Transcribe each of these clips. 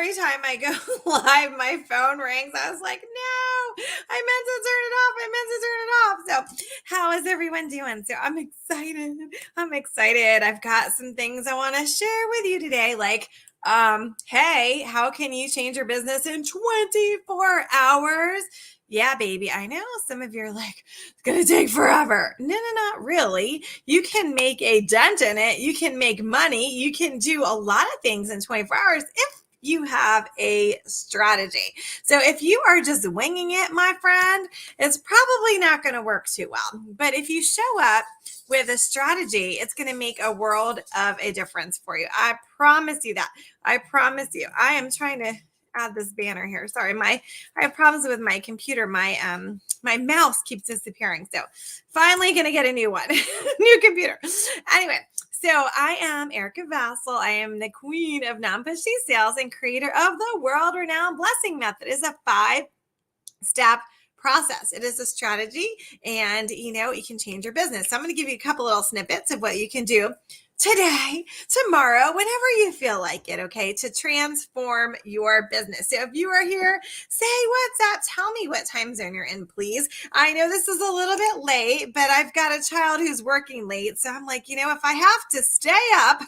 every time I go live, my phone rings. I was like, no, I meant to turn it off. I meant to turn it off. So, how is everyone doing? So, I'm excited. I'm excited. I've got some things I want to share with you today. Like, hey, how can you change your business in 24 hours? Yeah, baby. I know some of you are like, it's going to take forever. No, not really. You can make a dent in it. You can make money. You can do a lot of things in 24 hours if you have a strategy. So if you are just winging it, my friend, it's probably not going to work too well. But if you show up with a strategy, it's going to make a world of a difference for you. I promise you that. I promise you. I am trying to add this banner here. Sorry, I have problems with my computer. My mouse keeps disappearing. So finally gonna get a new one, new computer. Anyway, so I am Erica Vassal. I am the queen of non-pushy sales and creator of the world-renowned blessing method. It's a 5-step process. It is a strategy, and you can change your business. So I'm going to give you a couple little snippets of what you can do today, tomorrow, whenever you feel like it, okay, to transform your business. So if you are here, say what's up. Tell me what time zone you're in, please. I know this is a little bit late, but I've got a child who's working late. So I'm like, if I have to stay up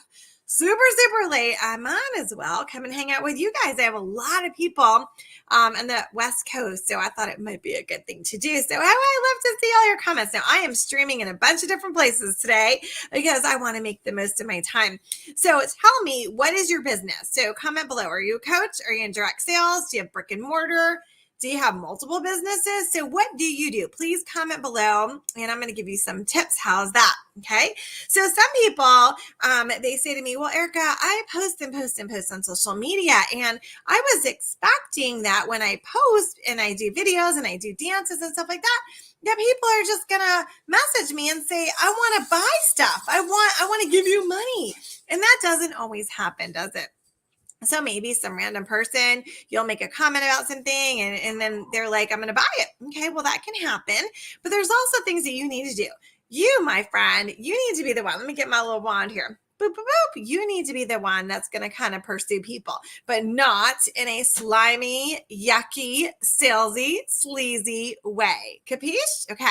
super late, I might as well come and hang out with you guys. I have a lot of people on the West Coast, so I thought it might be a good thing to do. So I love to see all your comments. Now, I am streaming in a bunch of different places today because I want to make the most of my time. So tell me, what is your business? So comment below. Are you a coach? Are you in direct sales? Do you have brick and mortar? Do you have multiple businesses? So what do you do? Please comment below, and I'm going to give you some tips. How's that? Okay. So some people, they say to me, well, Erica, I post on social media, and I was expecting that when I post and I do videos and I do dances and stuff like that people are just gonna message me and say, I want to buy stuff. I want to give you money. And that doesn't always happen, does it? So maybe some random person, you'll make a comment about something and then they're like, I'm going to buy it. Okay, well, that can happen. But there's also things that you need to do. You, my friend, you need to be the one. Let me get my little wand here. Boop, boop, boop. You need to be the one that's going to kind of pursue people, but not in a slimy, yucky, salesy, sleazy way. Capiche? Okay.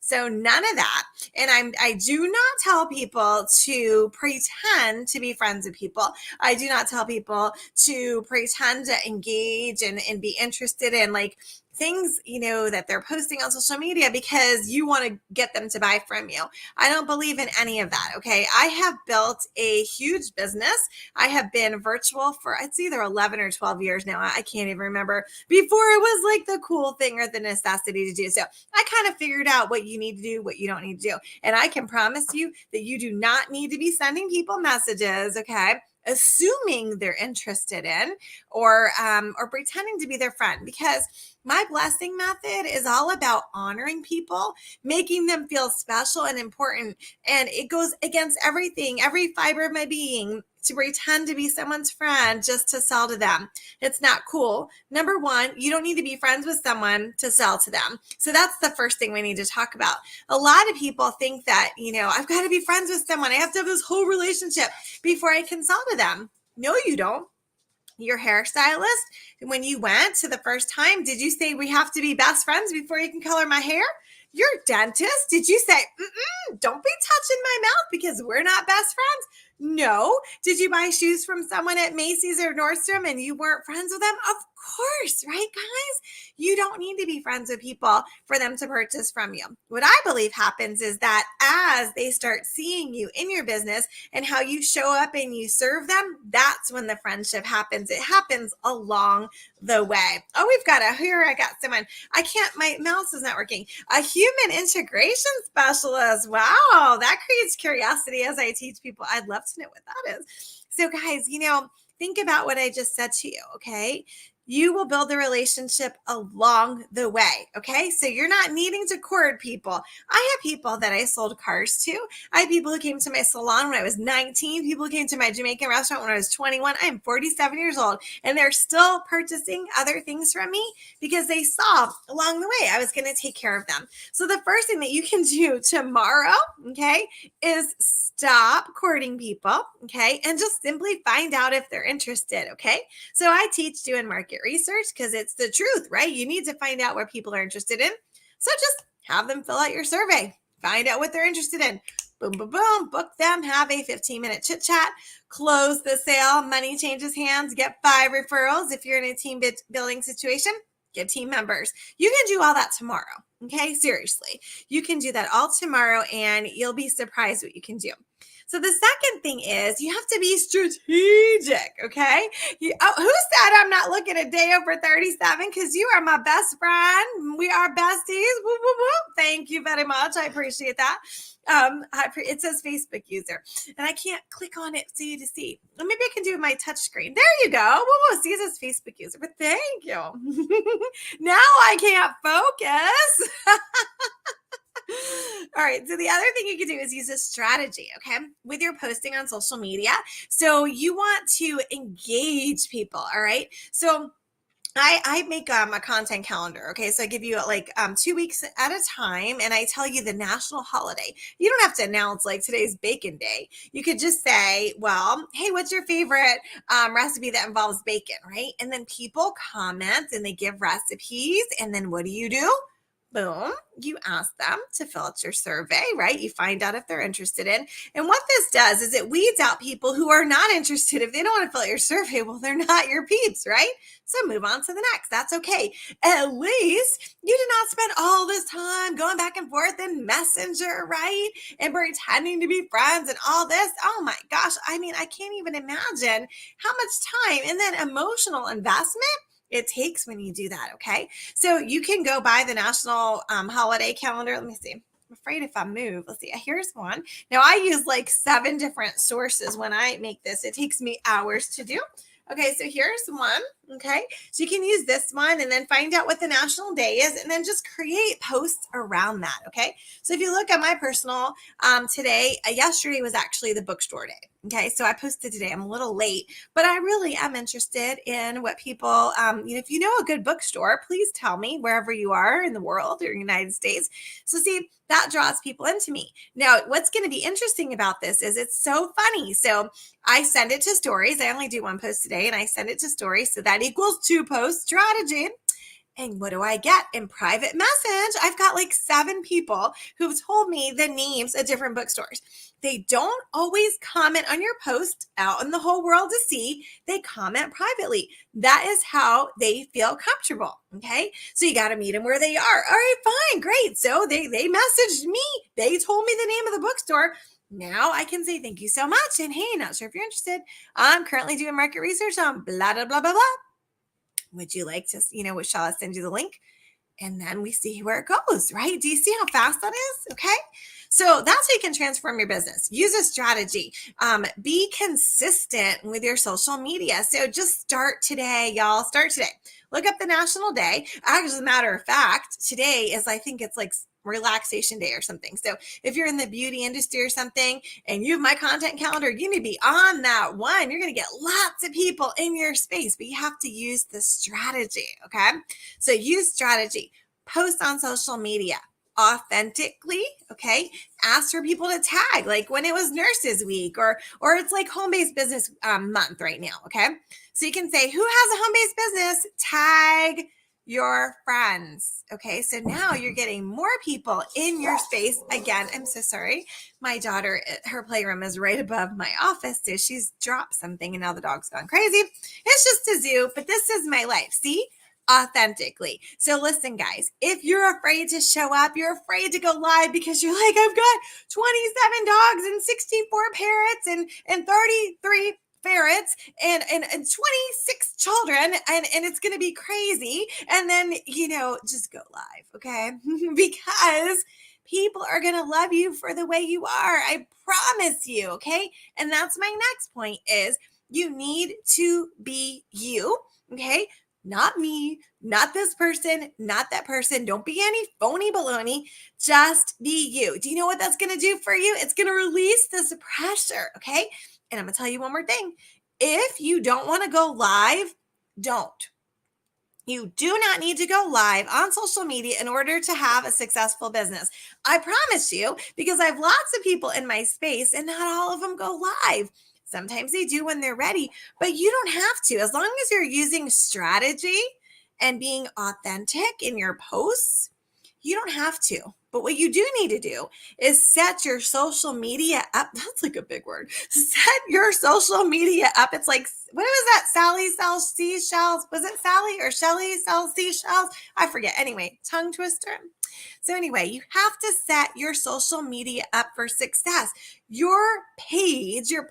So none of that. And I do not tell people to pretend to be friends with people. I do not tell people to pretend to engage and be interested in like things, that they're posting on social media because you want to get them to buy from you. I don't believe in any of that. Okay. I have built a huge business. I have been virtual for it's either 11 or 12 years now. I can't even remember. Before it was like the cool thing or the necessity to do. So I kind of figured out what you need to do, what you don't need to do. And I can promise you that you do not need to be sending people messages. Okay. Assuming they're interested in or pretending to be their friend, because my blessing method is all about honoring people, making them feel special and important. And it goes against everything, every fiber of my being, to pretend to be someone's friend just to sell to them. It's not cool. Number one, you don't need to be friends with someone to sell to them. So that's the first thing we need to talk about. A lot of people think that, I've got to be friends with someone. I have to have this whole relationship before I can sell to them. No, you don't. Your hairstylist, when you went to the first time, did you say we have to be best friends before you can color my hair? Your dentist, did you say, don't be touching my mouth because we're not best friends? No. Did you buy shoes from someone at Macy's or Nordstrom and you weren't friends with them? Of course, right, guys? You don't need to be friends with people for them to purchase from you. What I believe happens is that as they start seeing you in your business and how you show up and you serve them, that's when the friendship happens. It happens along the way. Oh, I got someone. My mouse is not working. A human integration specialist. Wow, that creates curiosity as I teach people. I'd love to know what that is. So guys, think about what I just said to you, okay? you will build the relationship along the way. Okay. So you're not needing to court people. I have people that I sold cars to. I have people who came to my salon when I was 19, people who came to my Jamaican restaurant when I was 21. I'm 47 years old and they're still purchasing other things from me because they saw along the way I was going to take care of them. So the first thing that you can do tomorrow, okay, is stop courting people, okay, and just simply find out if they're interested, okay? So I teach doing market research because it's the truth, right? You need to find out what people are interested in. So just have them fill out your survey, find out what they're interested in. Boom, boom, boom, book them, have a 15-minute chit chat, close the sale, money changes hands, get 5 referrals. If you're in a team building situation, get team members. You can do all that tomorrow. Okay, seriously, you can do that all tomorrow and you'll be surprised what you can do. So the second thing is you have to be strategic, okay? Who said I'm not looking at day over 37? Because you are my best friend. We are besties. Woo, woo, woo. Thank you very much. I appreciate that. It says Facebook user, and I can't click on it for you to see. Maybe I can do it with my touch screen. There you go. Woo, woo. See, it says Facebook user, but thank you. Now I can't focus. All right. So the other thing you can do is use a strategy, okay, with your posting on social media. So you want to engage people. All right. So I make a content calendar. Okay. So I give you like 2 weeks at a time and I tell you the national holiday. You don't have to announce like today's bacon day. You could just say, well, hey, what's your favorite recipe that involves bacon? Right. And then people comment and they give recipes. And then what do? Boom, you ask them to fill out your survey, right? You find out if they're interested in. And what this does is it weeds out people who are not interested. If they don't want to fill out your survey, well, they're not your peeps, right? So move on to the next. That's okay. At least you did not spend all this time going back and forth in Messenger, right? And pretending to be friends and all this. Oh my gosh. I mean, I can't even imagine how much time and then emotional investment it takes when you do that, okay? So you can go buy the national holiday calendar. Let me see. I'm afraid if I move, let's see. Here's one. Now I use like 7 different sources when I make this. It takes me hours to do. Okay, so here's one. Okay, so you can use this one and then find out what the national day is and then just create posts around that. Okay, so if you look at my personal today, yesterday was actually the bookstore day. Okay, so I posted today. I'm a little late, but I really am interested in what people, if you know a good bookstore, please tell me wherever you are in the world or United States. So see, that draws people into me. Now, what's going to be interesting about this is it's so funny. So I send it to stories. I only do 1 post today and I send it to stories. So that equals 2 post strategy. And what do I get in private message? I've got like 7 people who've told me the names of different bookstores. They don't always comment on your post out in the whole world to see. They comment privately. That is how they feel comfortable. Okay. So you got to meet them where they are. All right, fine. Great. So they messaged me. They told me the name of the bookstore. Now I can say thank you so much. And hey, not sure if you're interested. I'm currently doing market research on blah, blah, blah, blah, blah. Would you like to, shall I send you the link? And then we see where it goes, right? Do you see how fast that is? Okay. So that's how you can transform your business. Use a strategy. Be consistent with your social media. So just start today, y'all. Start today. Look up the national day. Actually, as a matter of fact, today is, I think it's like relaxation day or something. So if you're in the beauty industry or something and you have my content calendar, you need to be on that one. You're going to get lots of people in your space, but you have to use the strategy. Okay. So use strategy, post on social media authentically. Okay. Ask for people to tag, like when it was Nurses Week or it's like home-based business month right now. Okay. So you can say, who has a home-based business? Tag your friends. Okay, so now you're getting more people in your space. Again, I'm so sorry. My daughter, her playroom is right above my office, so she's dropped something and now the dog's gone crazy. It's just a zoo, but this is my life. See? Authentically. So listen, guys, if you're afraid to show up, you're afraid to go live because you're like, I've got 27 dogs and 64 parrots and 33 ferrets and 26 children and it's going to be crazy. And then, just go live. Okay. Because people are going to love you for the way you are. I promise you. Okay. And that's my next point is you need to be you. Okay. not me, not this person, not that person. Don't be any phony baloney. Just be you. Do you know what that's going to do for you? It's going to release this pressure. Okay. And I'm going to tell you one more thing. If you don't want to go live, don't. You do not need to go live on social media in order to have a successful business. I promise you, because I have lots of people in my space and not all of them go live. Sometimes they do when they're ready, but you don't have to. As long as you're using strategy and being authentic in your posts, you don't have to. But what you do need to do is set your social media up. That's like a big word. Set your social media up. It's like, what was that? Sally sells seashells. Was it Sally or Shelly sells seashells? I forget. Anyway, tongue twister. So anyway, you have to set your social media up for success. Your page, your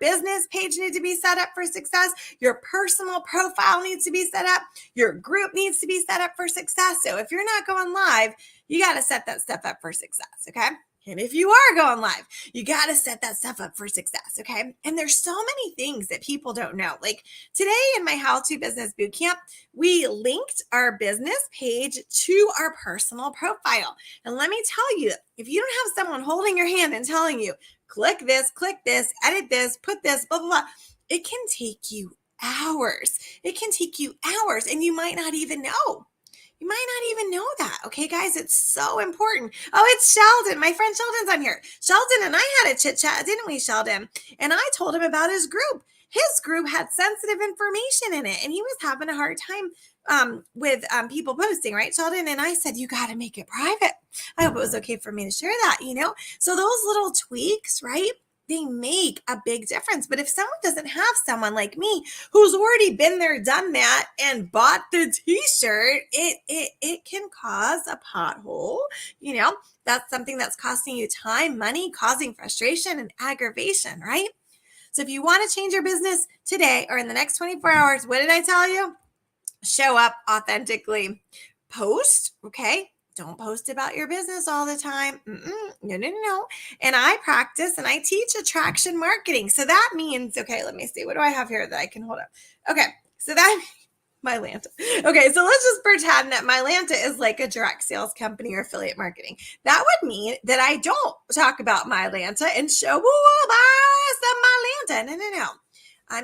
business page needs to be set up for success. Your personal profile needs to be set up. Your group needs to be set up for success. So if you're not going live, you got to set that stuff up for success. Okay. And if you are going live, you got to set that stuff up for success. Okay. And there's so many things that people don't know. Like today in my How to Business Bootcamp, we linked our business page to our personal profile. And let me tell you, if you don't have someone holding your hand and telling you, click this, edit this, put this, blah, blah, blah, it can take you hours. It can take you hours and you might not even know. You might not even know that. Okay, guys, it's so important. Oh, it's Sheldon. My friend Sheldon's on here. Sheldon and I had a chit chat, didn't we, Sheldon? And I told him about his group. His group had sensitive information in it, and he was having a hard time with people posting, right, Sheldon? And I said, you got to make it private. I hope it was okay for me to share that, So those little tweaks, right? They make a big difference. But if someone doesn't have someone like me who's already been there, done that, and bought the t-shirt, it can cause a pothole. That's something that's costing you time, money, causing frustration and aggravation, right? So if you want to change your business today or in the next 24 hours, what did I tell you? Show up authentically. Post, okay? Don't post about your business all the time. No. And I practice and I teach attraction marketing. So that means, okay, let me see. What do I have here that I can hold up? Okay, so that Mylanta. Okay, so let's just pretend that Mylanta is like a direct sales company or affiliate marketing. That would mean that I don't talk about Mylanta and show, buy some Mylanta. No.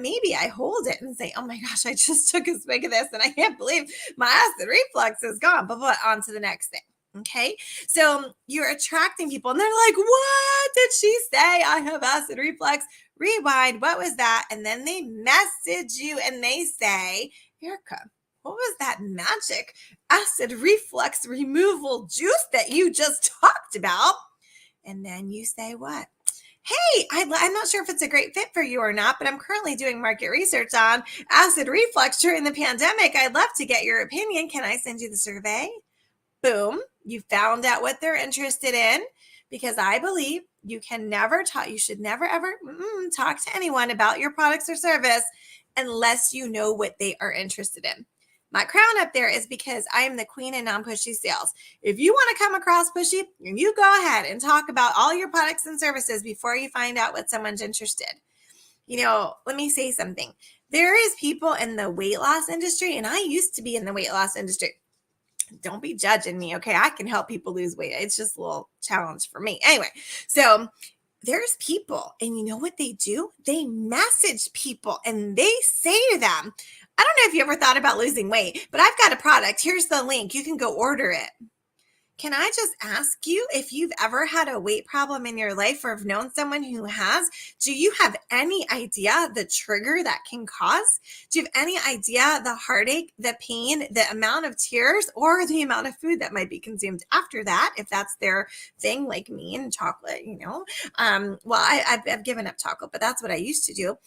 Maybe I hold it and say, oh my gosh, I just took a swig of this and I can't believe my acid reflux is gone, but on to the next thing. Okay. So you're attracting people and they're like, what did she say? I have acid reflux. Rewind. What was that? And then they message you and they say, Erica, what was that magic acid reflux removal juice that you just talked about? And then you say what? Hey, I'm not sure if it's a great fit for you or not, but I'm currently doing market research on acid reflux during the pandemic. I'd love to get your opinion. Can I send you the survey? Boom. You found out what they're interested in, because I believe you should never ever talk to anyone about your products or service unless you know what they are interested in. My crown up there is because I am the queen of non-pushy sales. If you want to come across pushy, you go ahead and talk about all your products and services before you find out what someone's interested. Let me say something. There is people in the weight loss industry, and I used to be in the weight loss industry. Don't be judging me, okay? I can help people lose weight. It's just a little challenge for me. Anyway, so there's people, and you know what they do? They message people and they say to them, I don't know if you ever thought about losing weight, but I've got a product. Here's the link. You can go order it. Can I just ask you if you've ever had a weight problem in your life or have known someone who has? Do you have any idea the trigger that can cause? Do you have any idea the heartache, the pain, the amount of tears, or the amount of food that might be consumed after that, if that's their thing, like me and chocolate, I've given up chocolate, but that's what I used to do.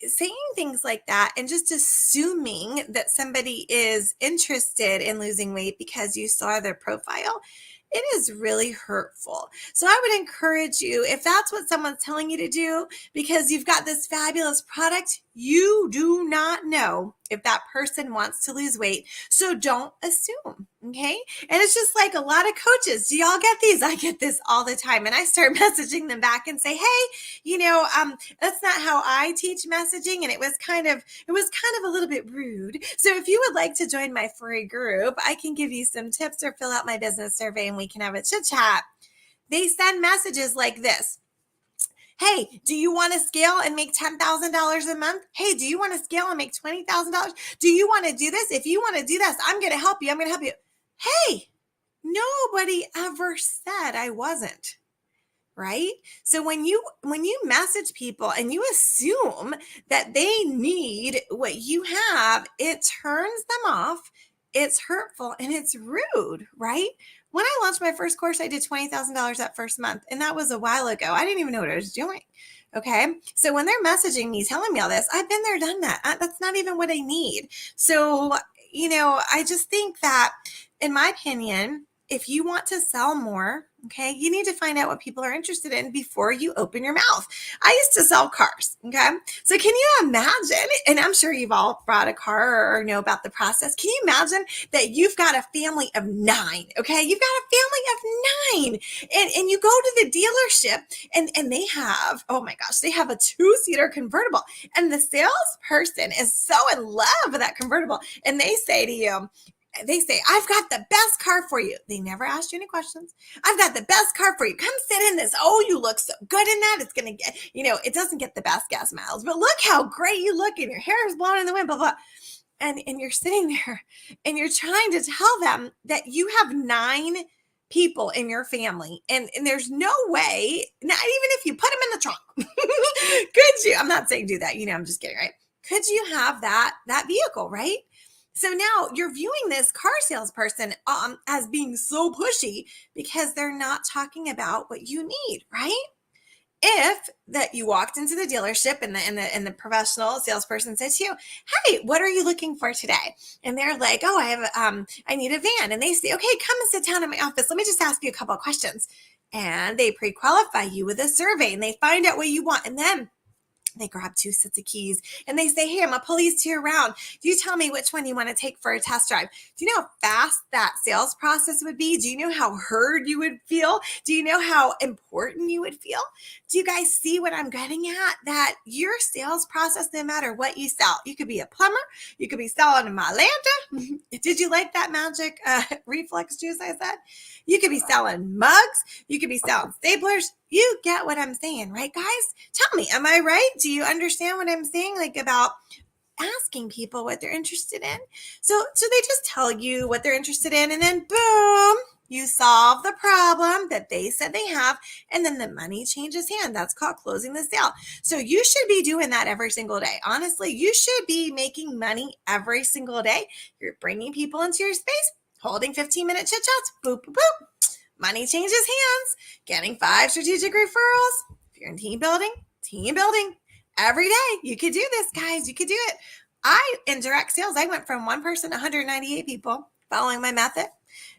Saying things like that and just assuming that somebody is interested in losing weight because you saw their profile, it is really hurtful. So I would encourage you, if that's what someone's telling you to do because you've got this fabulous product, You do not know if that person wants to lose weight. So don't assume. Okay. And it's just like a lot of coaches. Do y'all get these? I get this all the time. And I start messaging them back and say, hey, that's not how I teach messaging. And it was kind of a little bit rude. So if you would like to join my free group, I can give you some tips or fill out my business survey and we can have a chit chat. They send messages like this. Hey, do you want to scale and make $10,000 a month? Hey, do you want to scale and make $20,000? Do you want to do this? If you want to do this, I'm going to help you. I'm going to help you. Hey, nobody ever said I wasn't. Right? So when you message people and you assume that they need what you have, it turns them off. It's hurtful and it's rude, right? When I launched my first course, I did $20,000 that first month, and that was a while ago. I didn't even know what I was doing. Okay. So when they're messaging me, telling me all this, I've been there, done that. That's not even what I need. So, I just think that, in my opinion, if you want to sell more, okay, you need to find out what people are interested in before you open your mouth. I used to sell cars, okay? So can you imagine, and I'm sure you've all bought a car or know about the process. Can you imagine that you've got a family of 9, okay? You've got a family of 9, and you go to the dealership and they have, oh my gosh, they have a 2-seater convertible, and the salesperson is so in love with that convertible, and they say to you, I've got the best car for you. They never asked you any questions. I've got the best car for you. Come sit in this. Oh, you look so good in that. It's going to get, it doesn't get the best gas miles, but look how great you look and your hair is blowing in the wind, blah, blah. And you're sitting there and you're trying to tell them that you have 9 people in your family. And there's no way, not even if you put them in the trunk, could you, I'm not saying do that, I'm just kidding, right? Could you have that vehicle, right? So now you're viewing this car salesperson as being so pushy because they're not talking about what you need, right? If that you walked into the dealership and the professional salesperson said to you, hey, what are you looking for today? And they're like, oh, I need a van. And they say, okay, come and sit down in my office. Let me just ask you a couple of questions. And they pre-qualify you with a survey and they find out what you want. And then they grab 2 sets of keys and they say, hey, I'm going to pull these 2 around. Do you tell me which one you want to take for a test drive? Do you know how fast that sales process would be? Do you know how heard you would feel? Do you know how important you would feel? Do you guys see what I'm getting at? That your sales process, no matter what you sell, you could be a plumber, you could be selling a Mylanta. Did you like that magic reflex juice I said? You could be selling mugs. You could be selling staplers. You get what I'm saying, right, guys? Tell me, am I right? Do you understand what I'm saying? Like about asking people what they're interested in. So they just tell you what they're interested in, and then boom, you solve the problem that they said they have, and then the money changes hand. That's called closing the sale. So you should be doing that every single day. Honestly, you should be making money every single day. You're bringing people into your space, holding 15-minute chit chats, boop, boop, boop. Money changes hands, getting 5 strategic referrals. If you're in team building, every day. You could do this, guys. You could do it. In direct sales, I went from 1 person to 198 people following my method.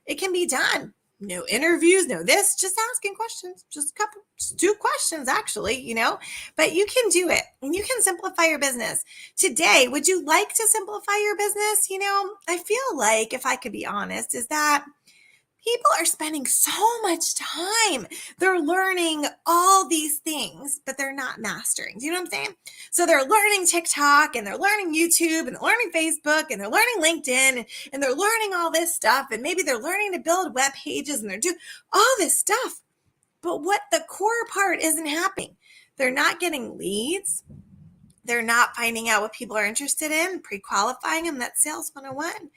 It can be done. No interviews, no this, just asking questions, just 2 questions actually, but you can do it and you can simplify your business. Today, would you like to simplify your business? I feel like, if I could be honest, is that people are spending so much time. They're learning all these things, but they're not mastering. Do you know what I'm saying? So they're learning TikTok and they're learning YouTube and they're learning Facebook and they're learning LinkedIn and they're learning all this stuff. And maybe they're learning to build web pages and they're doing all this stuff. But what the core part isn't happening. They're not getting leads. They're not finding out what people are interested in, pre-qualifying them. That's sales 101.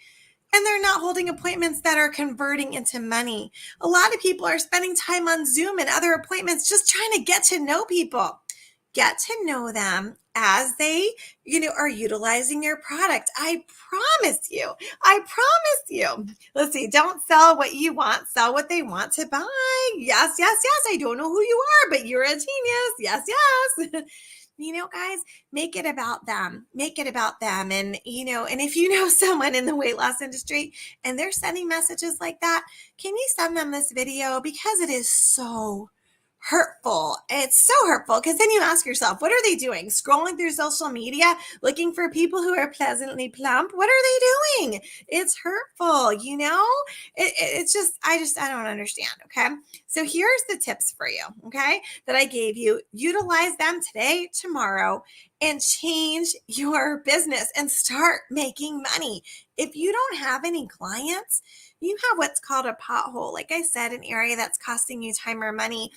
And they're not holding appointments that are converting into money. A lot of people are spending time on Zoom and other appointments just trying to get to know people. Get to know them as they, are utilizing your product. I promise you. Let's see, don't sell what you want, sell what they want to buy. Yes. I don't know who you are, but you're a genius. Yes. Guys, make it about them. And, and if you know someone in the weight loss industry and they're sending messages like that, can you send them this video? Because it is so hurtful. It's so hurtful because then you ask yourself, what are they doing? Scrolling through social media, looking for people who are pleasantly plump. What are they doing? It's hurtful, you know? It's just, I don't understand. Okay. So here's the tips for you. Okay. That I gave you. Utilize them today, tomorrow, and change your business and start making money. If you don't have any clients, you have what's called a pothole. Like I said, an area that's costing you time or money.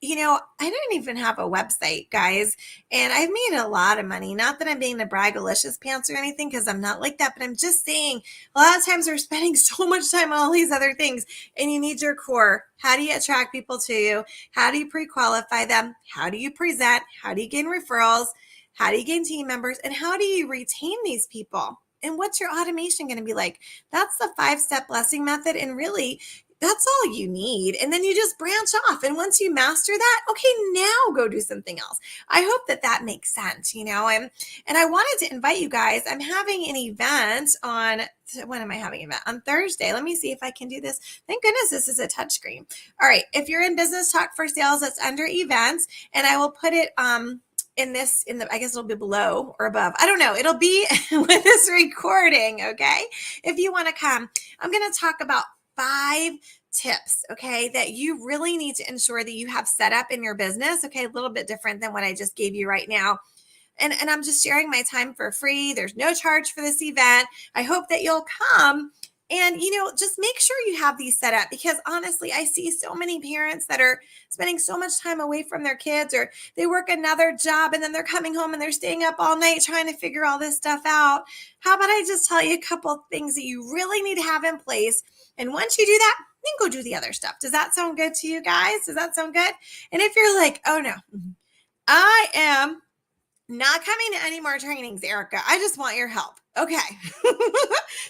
I didn't even have a website, guys, and I've made a lot of money. Not that I'm being the braggalicious pants or anything, because I'm not like that, but I'm just saying a lot of times we're spending so much time on all these other things, and you need your core. How do you attract people to you? How do you pre-qualify them? How do you present? How do you gain referrals? How do you gain team members? And how do you retain these people? And what's your automation going to be like? That's the 5-step blessing method. And really, that's all you need. And then you just branch off. And once you master that, okay, now go do something else. I hope that makes sense, and I wanted to invite you guys. I'm having an event on, when am I having an event? On Thursday. Let me see if I can do this. Thank goodness this is a touchscreen. All right. If you're in Business Talk for Sales, it's under events, and I will put it, I guess it'll be below or above. I don't know. It'll be with this recording. Okay. If you want to come, I'm going to talk about 5 tips, okay, that you really need to ensure that you have set up in your business. Okay. A little bit different than what I just gave you right now. And I'm just sharing my time for free. There's no charge for this event. I hope that you'll come. And, just make sure you have these set up, because honestly, I see so many parents that are spending so much time away from their kids, or they work another job and then they're coming home and they're staying up all night trying to figure all this stuff out. How about I just tell you a couple of things that you really need to have in place? And once you do that, then go do the other stuff. Does that sound good to you guys? Does that sound good? And if you're like, oh no, I am not coming to any more trainings, Erica, I just want your help. Okay.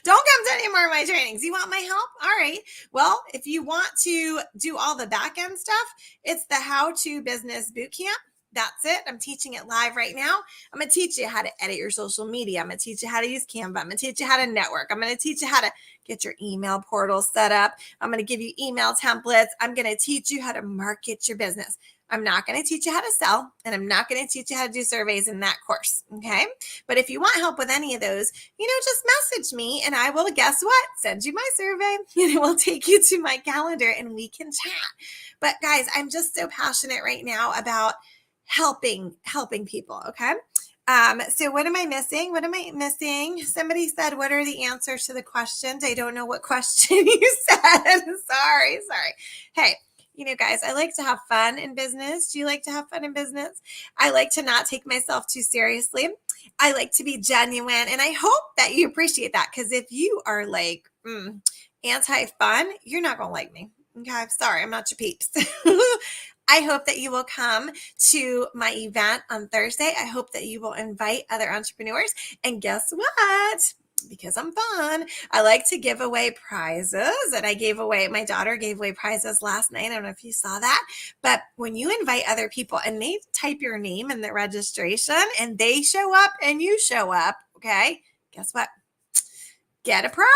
Don't come to any more of my trainings. You want my help? All right. Well, if you want to do all the back end stuff, it's the How to Business Bootcamp. That's it. I'm teaching it live right now. I'm going to teach you how to edit your social media. I'm going to teach you how to use Canva. I'm going to teach you how to network. I'm going to teach you how to get your email portal set up. I'm going to give you email templates. I'm going to teach you how to market your business. I'm not going to teach you how to sell, and I'm not going to teach you how to do surveys in that course. Okay. But if you want help with any of those, just message me and I will, guess what? Send you my survey, and it will take you to my calendar and we can chat. But guys, I'm just so passionate right now about helping people. Okay. So what am I missing? Somebody said, what are the answers to the questions? I don't know what question you said. Sorry. Hey, guys, I like to have fun in business. Do you like to have fun in business? I like to not take myself too seriously. I like to be genuine. And I hope that you appreciate that, because if you are like anti-fun, you're not going to like me. Okay. Sorry, I'm not your peeps. I hope that you will come to my event on Thursday. I hope that you will invite other entrepreneurs. And guess what? Because I'm fun, I like to give away prizes. And my daughter gave away prizes last night. I don't know if you saw that. But when you invite other people and they type your name in the registration and they show up and you show up, okay, guess what? Get a prize.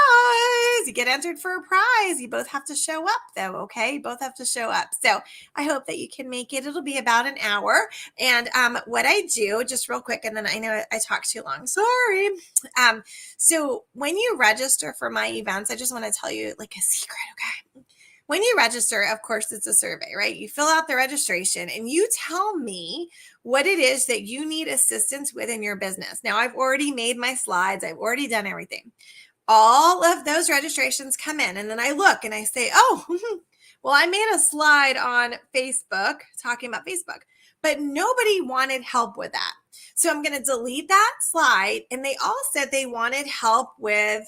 You get entered for a prize. You both have to show up though. Okay. You both have to show up. So I hope that you can make it. It'll be about an hour. And what I do, just real quick, and then I know I talked too long. Sorry. So when you register for my events, I just want to tell you like a secret. Okay. When you register, of course, it's a survey, right? You fill out the registration and you tell me what it is that you need assistance with in your business. Now, I've already made my slides. I've already done everything. All of those registrations come in, and then I look and I say, oh, well, I made a slide on Facebook talking about Facebook, but nobody wanted help with that. So I'm going to delete that slide. And they all said they wanted help with,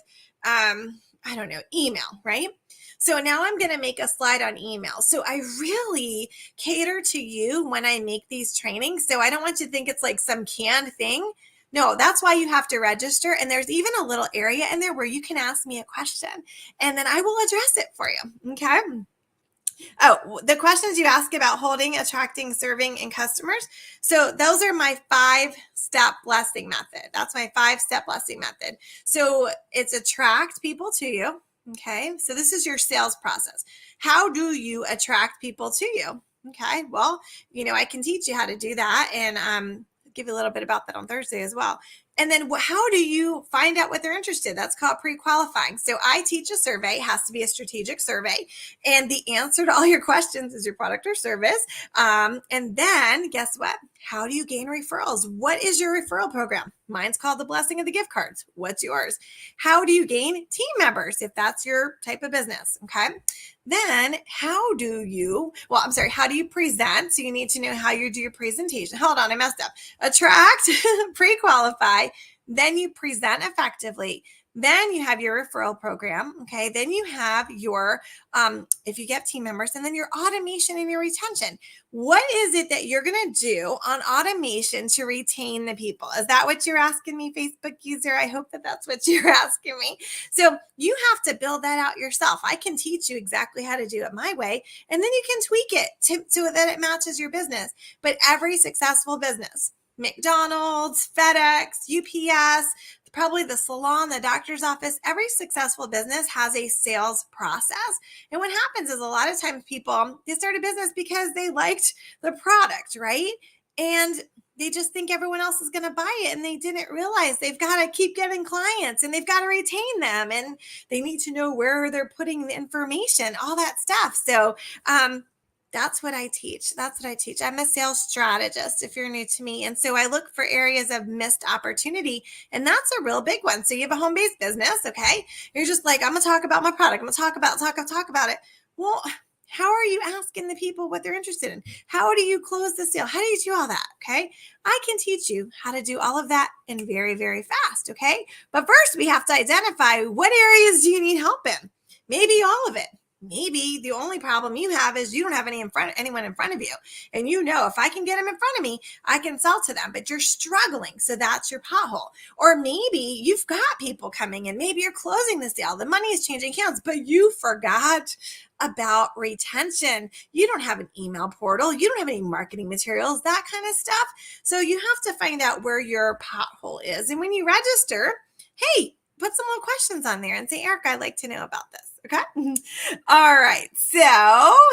email, right? So now I'm going to make a slide on email. So I really cater to you when I make these trainings. So I don't want you to think it's like some canned thing. No, that's why you have to register. And there's even a little area in there where you can ask me a question and then I will address it for you. Okay. Oh, the questions you ask about holding, attracting, serving, and customers. So those are my 5-step blessing method. That's my 5-step blessing method. So it's attract people to you. Okay. So this is your sales process. How do you attract people to you? Okay, well, I can teach you how to do that, and give you a little bit about that on Thursday as well. And then how do you find out what they're interested in? That's called pre-qualifying. So I teach a survey. It has to be a strategic survey. And the answer to all your questions is your product or service. And then guess what? How do you gain referrals? What is your referral program? Mine's called the Blessing of the Gift Cards. What's yours? How do you gain team members if that's your type of business? Okay. Then how do you present? So you need to know how you do your presentation. Hold on, I messed up. Attract, pre-qualify, then you present effectively. Then you have your referral program. Okay. Then you have your, if you get team members, and then your automation and your retention. What is it that you're going to do on automation to retain the people? Is that what you're asking me, Facebook user? I hope that that's what you're asking me. So you have to build that out yourself. I can teach you exactly how to do it my way, and then you can tweak it so that it matches your business. But every successful business, McDonald's, FedEx, UPS, probably the salon, the doctor's office, every successful business has a sales process. And what happens is a lot of times people, they start a business because they liked the product, right? And they just think everyone else is going to buy it, and they didn't realize they've got to keep getting clients, and they've got to retain them, and they need to know where they're putting the information, all that stuff. So that's what I teach. I'm a sales strategist if you're new to me. And so I look for areas of missed opportunity. And that's a real big one. So you have a home-based business, okay? You're just like, I'm going to talk about my product. I'm going to talk about it. Well, how are you asking the people what they're interested in? How do you close the sale? How do you do all that? Okay. I can teach you how to do all of that and very, very fast. Okay. But first we have to identify what areas do you need help in? Maybe all of it. Maybe the only problem you have is you don't have anyone in front of you. And if I can get them in front of me, I can sell to them, but you're struggling. So that's your pothole. Or maybe you've got people coming in. Maybe you're closing the sale. The money is changing hands, but you forgot about retention. You don't have an email portal. You don't have any marketing materials, that kind of stuff. So you have to find out where your pothole is. And when you register, hey, put some little questions on there and say, Erica, I'd like to know about this. Okay. All right. So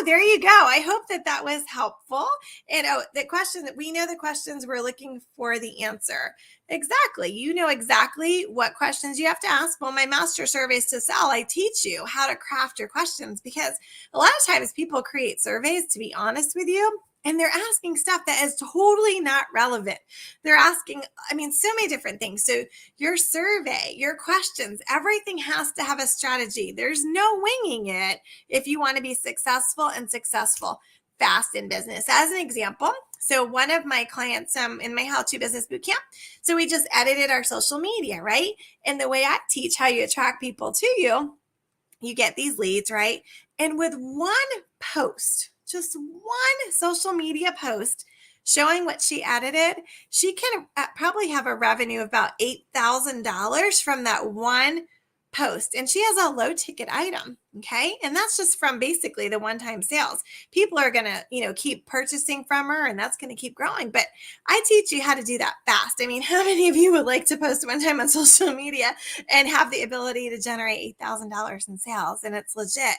there you go. I hope that was helpful. And the questions we're looking for the answer. Exactly. You know exactly what questions you have to ask. Well, my master surveys to sell, I teach you how to craft your questions, because a lot of times people create surveys, to be honest with you, and they're asking stuff that is totally not relevant. They're asking, so many different things. So your survey, your questions, everything has to have a strategy. There's no winging it if you want to be successful fast in business. As an example, so one of my clients in my How to Business Bootcamp, so we just edited our social media, right? And the way I teach how you attract people to you, you get these leads, right? And with one post, just one social media post showing what she edited, she can probably have a revenue of about $8,000 from that one post. And she has a low ticket item. Okay. And that's just from basically the one-time sales. People are going to, keep purchasing from her, and that's going to keep growing. But I teach you how to do that fast. How many of you would like to post one time on social media and have the ability to generate $8,000 in sales? And it's legit.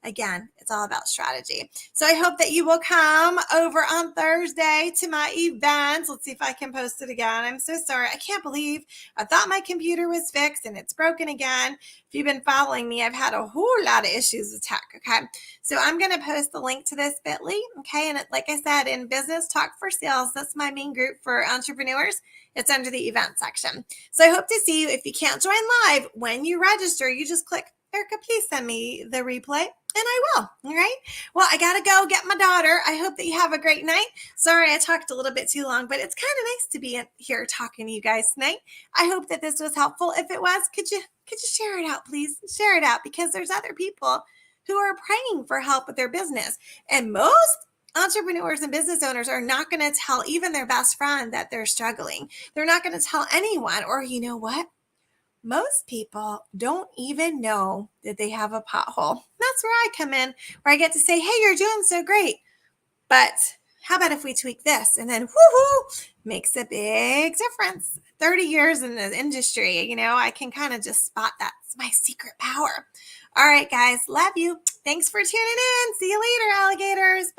Again, it's all about strategy. So I hope that you will come over on Thursday to my event. Let's see if I can post it again. I'm so sorry. I can't believe I thought my computer was fixed and it's broken again. If you've been following me, I've had a whole lot of issues with tech. Okay. So I'm going to post the link to this bit.ly. Okay. And like I said, in Business Talk for Sales, that's my main group for entrepreneurs. It's under the event section. So I hope to see you. If you can't join live, when you register, you just click, Erica, please send me the replay. And I will. All right. Well, I got to go get my daughter. I hope that you have a great night. Sorry, I talked a little bit too long, but it's kind of nice to be here talking to you guys tonight. I hope that this was helpful. If it was, could you share it out, please? Share it out, because there's other people who are praying for help with their business. And most entrepreneurs and business owners are not going to tell even their best friend that they're struggling. They're not going to tell anyone. Or you know what? Most people don't even know that they have a pothole. That's where I come in, where I get to say, hey, you're doing so great, but how about if we tweak this? And then woohoo, makes a big difference. 30 years in the industry, I can kind of just spot that. It's my secret power. All right, guys, love you. Thanks for tuning in. See you later, alligators. Bye.